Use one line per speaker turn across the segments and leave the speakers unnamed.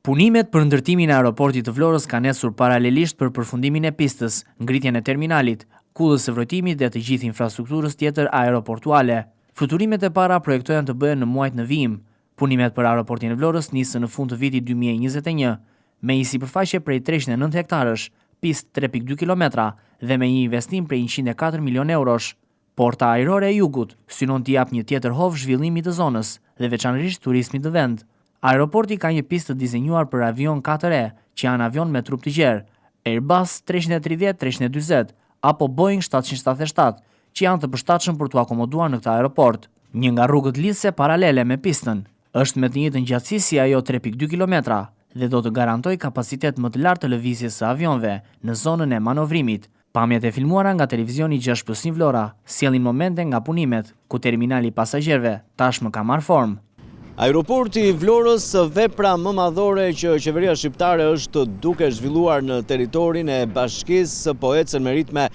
Punimet për ndërtimin e aeroportit të Vlorës kanë nisur paralelisht për përfundimin e pistës, ngritjen e terminalit, kullës së vrojtimit dhe të gjithë infrastrukturës tjetër aeroportuale. Fluturimet e para projektohen të bëhen në muajt në vijim. Punimet për aeroportin e Vlorës nisën në fund të vitit 2021 me një sipërfaqe prej 309 hektarësh, pistë 3.2 kilometra dhe me një investim prej 104 milion eurosh. Porta ajrore e Jugut synon të japë një tjetër hovë zhvillimit të zonës dhe veçanërisht turizmit në vend. Aeroporti ka një pistë të dizenjuar për avion 4E, që janë avion me trup të gjerë, Airbus 330-340 apo Boeing 777, që janë të përshtatshëm për të akomoduar në këtë aeroport. Një nga rrugët lidhëse paralele me pistën është me të njëjtën gjatësi si ajo 3.2 kilometra dhe do të garantojë kapacitet më të lartë të lëvizjes së avionëve në zonën e manovrimit. Pamjet e filmuara nga televizioni 6+1 Vlora sjellin momente nga punimet, ku terminali pasagjerëve tashmë ka marrë formë.
Aeroporti i Vlorës, vepra më madhore që qeveria shqiptare është duke zhvilluar në territorin e bashkisë, po ecën me ritme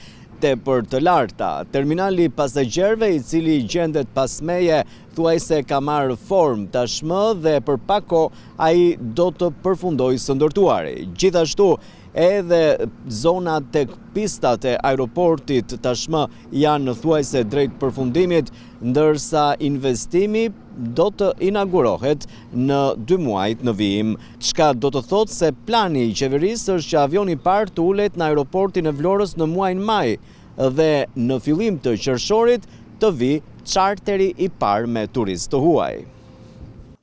tepër të larta. Terminali pasagjerëve, i cili gjendet pas meje, thuajse ka marrë formë tashmë dhe për pak kohë ai do të përfundojë së ndërtuari. Gjithashtu, edhe zonat tek pistat e aeroportit tashmë janë thuajse drejt përfundimit, ndërsa investimi do të inaugurohet në 2 muajt në vijim. Çka do të thotë se plani i qeverisë është që avioni i parë të ulet në aeroportin e Vlorës në muajin maj dhe në fillim të qershorit të vi charteri i parë me turistë të huaj.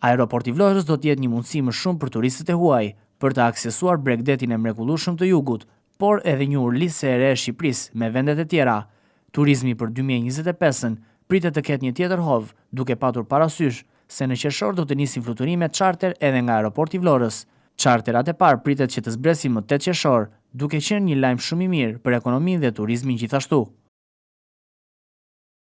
Aeroporti i Vlorës do të jetë një mundësi më shumë për turistët e huaj për të aksesuar Bregdetin e mrekullueshëm të Jugut, por edhe një urlisë e re e Shqipërisë me vendet e tjera. Turizmi për 2025-ën pritet të ketë një tjetër hovë, duke patur parasysh se në qershor do të nisin fluturime charter edhe nga aeroporti i Vlorës. Charterat e parë pritet që të zbresin më 8 qershor, duke qenë një lajm shumë i mirë për ekonominë dhe turizmin gjithashtu.